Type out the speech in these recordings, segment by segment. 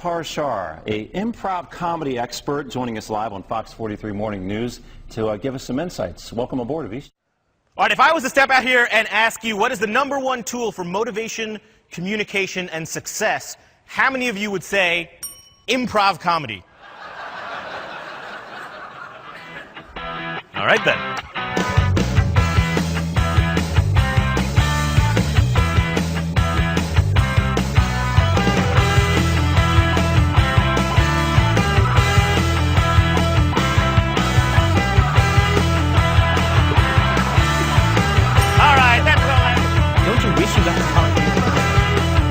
Parashar, a improv comedy expert, joining us live on Fox 43 Morning News to give us some insights. Welcome aboard, Avish. All right, if I was to step out here and ask you what is the #1 tool for motivation, communication, and success, how many of you would say improv comedy? All right, then.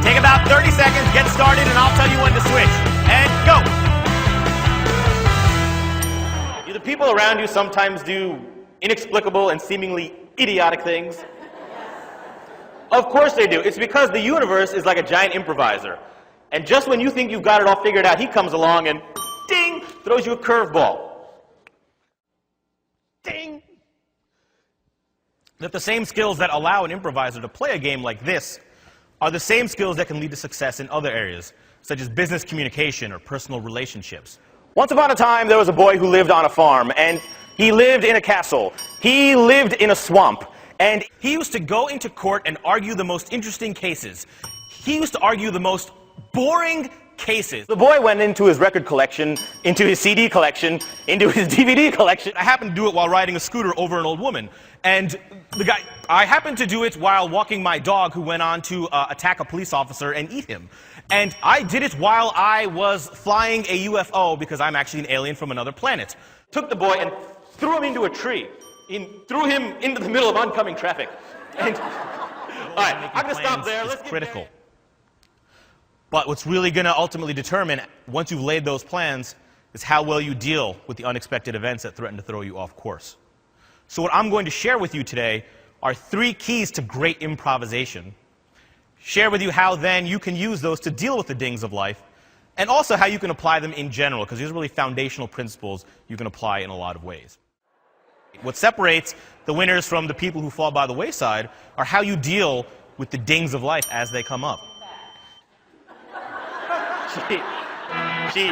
Take about 30 seconds, get started, and I'll tell you when to switch. And go! The people around you sometimes do inexplicable and seemingly idiotic things. Of course they do. It's because the universe is like a giant improviser. And just when you think you've got it all figured out, he comes along and ding, throws you a curveball. Ding! That the same skills that allow an improviser to play a game like this are the same skills that can lead to success in other areas, such as business communication or personal relationships. Once upon a time, there was a boy who lived on a farm, and he lived in a castle. He lived in a swamp, and he used to go into court and argue the most interesting cases. He used to argue the most boring cases. The boy went into his record collection, into his CD collection, into his DVD collection. I happened to do it while riding a scooter over an old woman. And I happened to do it while walking my dog who went on to attack a police officer and eat him. And I did it while I was flying a UFO because I'm actually an alien from another planet. Took the boy and threw him into a tree. Threw him into the middle of oncoming traffic. And, all right, I'm going to stop there. Let's get critical. But what's really going to ultimately determine, once you've laid those plans, is how well you deal with the unexpected events that threaten to throw you off course. So what I'm going to share with you today are 3 keys to great improvisation. Share with you how then you can use those to deal with the dings of life, and also how you can apply them in general, because these are really foundational principles you can apply in a lot of ways. What separates the winners from the people who fall by the wayside are how you deal with the dings of life as they come up. She.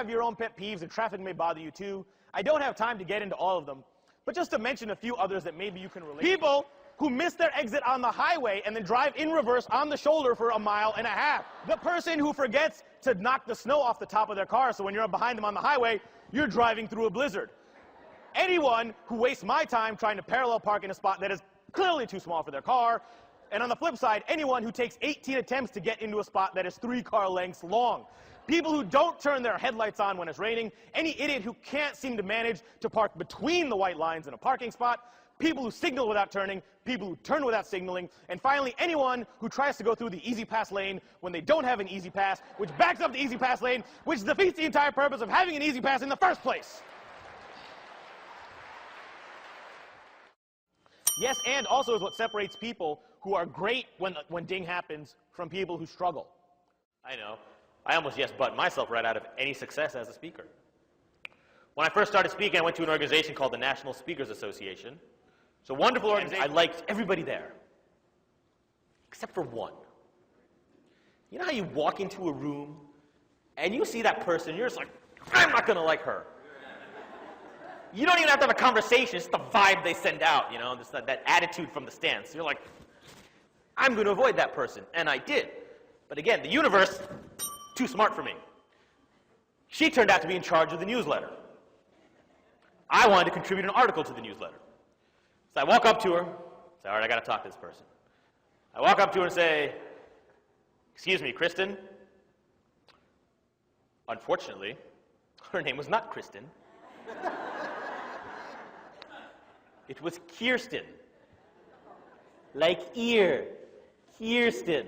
Your own pet peeves, and traffic may bother you too. I don't have time to get into all of them, but just to mention a few others that maybe you can relate to. People who miss their exit on the highway and then drive in reverse on the shoulder for 1.5 miles. The person who forgets to knock the snow off the top of their car, so when you're behind them on the highway, you're driving through a blizzard. Anyone who wastes my time trying to parallel park in a spot that is clearly too small for their car. And on the flip side, anyone who takes 18 attempts to get into a spot that is 3 car lengths long. People who don't turn their headlights on when it's raining. Any idiot who can't seem to manage to park between the white lines in a parking spot. People who signal without turning. People who turn without signaling. And finally, anyone who tries to go through the easy pass lane when they don't have an easy pass, which backs up the easy pass lane, which defeats the entire purpose of having an easy pass in the first place. Yes, and also is what separates people who are great when ding happens from people who struggle. I know. I almost yes-butted myself right out of any success as a speaker. When I first started speaking, I went to an organization called the National Speakers Association. It's a wonderful organization. I liked everybody there, except for one. You know how you walk into a room and you see that person, you're just like, I'm not going to like her. You don't even have to have a conversation, it's the vibe they send out, you know, just that attitude from the stance. You're like, I'm going to avoid that person, and I did. But again, the universe, too smart for me. She turned out to be in charge of the newsletter. I wanted to contribute an article to the newsletter. So I walk up to her, say, all right, I got to talk to this person. I walk up to her and say, excuse me, Kristen? Unfortunately, her name was not Kristen. It was Kirsten. Like ear. Kirsten.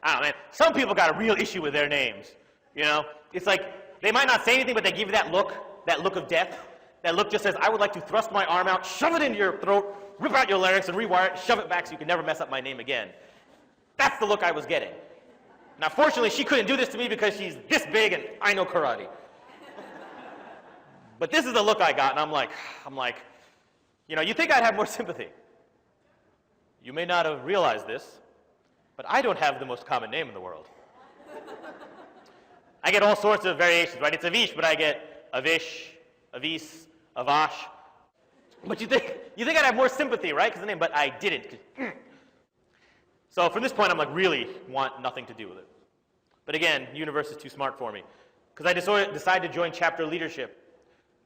I don't know, man. Some people got a real issue with their names. You know, It's like, they might not say anything, but they give you that look of death. That look just says, I would like to thrust my arm out, shove it into your throat, rip out your larynx and rewire it, shove it back so you can never mess up my name again. That's the look I was getting. Now, fortunately, she couldn't do this to me because she's this big and I know karate. But this is the look I got, and I'm like, you know, you think I'd have more sympathy. You may not have realized this, but I don't have the most common name in the world. I get all sorts of variations, right? It's Avish, but I get Avish, Avis, Avash. But you think I'd have more sympathy, right? Because the name, but I didn't. So from this point, I'm like, really want nothing to do with it. But again, universe is too smart for me. Because I decided to join chapter leadership.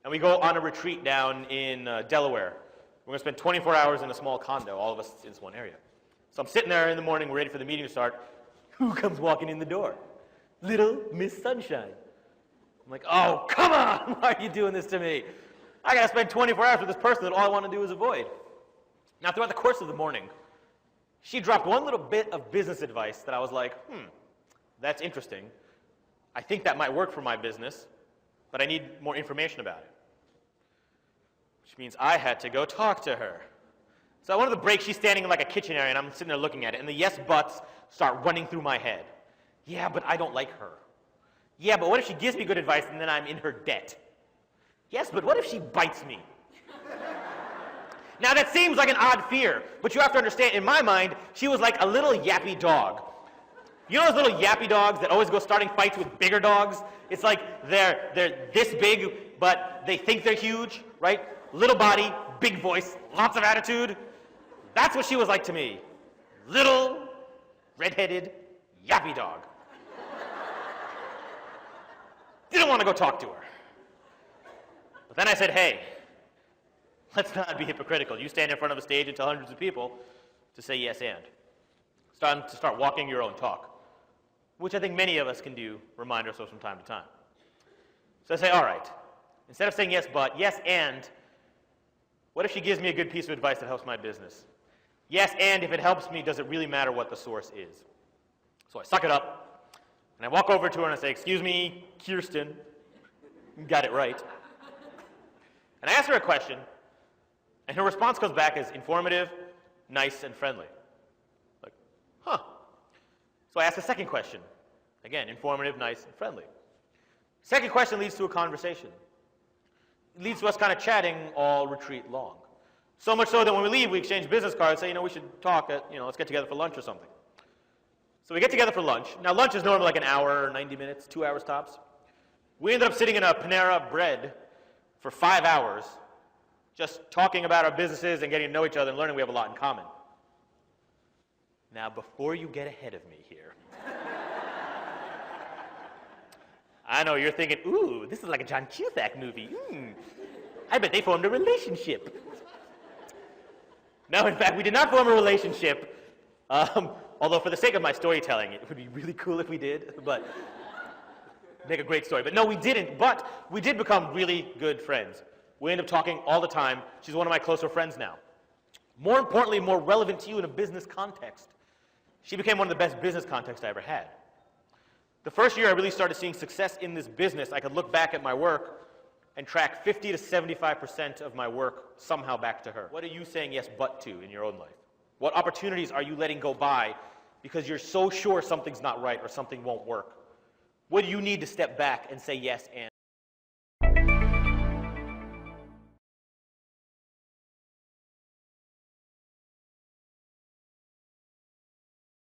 And we go on a retreat down in Delaware. We're going to spend 24 hours in a small condo, all of us in this one area. So I'm sitting there in the morning, ready for the meeting to start. Who comes walking in the door? Little Miss Sunshine. I'm like, oh, come on! Why are you doing this to me? I got to spend 24 hours with this person that all I want to do is avoid. Now, throughout the course of the morning, she dropped one little bit of business advice that I was like, that's interesting. I think that might work for my business, but I need more information about it. Which means I had to go talk to her. So at one of the breaks, she's standing in like a kitchen area, and I'm sitting there looking at it, and the yes buts start running through my head. Yeah, but I don't like her. Yeah, but what if she gives me good advice and then I'm in her debt? Yes, but what if she bites me? Now that seems like an odd fear, but you have to understand, in my mind, she was like a little yappy dog. You know those little yappy dogs that always go starting fights with bigger dogs? It's like they're this big, but they think they're huge, right? Little body, big voice, lots of attitude. That's what she was like to me. Little, red-headed, yappy dog. Didn't want to go talk to her. But then I said, hey, let's not be hypocritical. You stand in front of a stage and tell hundreds of people to say yes and. It's time to start walking your own talk, which I think many of us can do, remind ourselves from time to time. So I say, all right, instead of saying yes but, yes and, what if she gives me a good piece of advice that helps my business? Yes and if it helps me, does it really matter what the source is? So I suck it up, and I walk over to her and I say, excuse me, Kirsten, you got it right. And I ask her a question, and her response comes back as informative, nice, and friendly. Like, huh. So I ask a second question. Again, informative, nice, and friendly. Second question leads to a conversation. It leads to us kind of chatting all retreat long. So much so that when we leave, we exchange business cards, say, we should talk at, let's get together for lunch or something. So we get together for lunch. Now, lunch is normally like an hour, 90 minutes, 2 hours tops. We ended up sitting in a Panera Bread for 5 hours, just talking about our businesses and getting to know each other and learning we have a lot in common. Now, before you get ahead of me here, I know you're thinking, ooh, this is like a John Cusack movie. I bet they formed a relationship. No, in fact, we did not form a relationship. Although for the sake of my storytelling, it would be really cool if we did, but make a great story. But no, we didn't, but we did become really good friends. We end up talking all the time. She's one of my closer friends now. More importantly, more relevant to you in a business context, she became one of the best business contacts I ever had. The first year I really started seeing success in this business, I could look back at my work and track 50 to 75% of my work somehow back to her. What are you saying yes but to in your own life? What opportunities are you letting go by because you're so sure something's not right or something won't work? What do you need to step back and say yes and?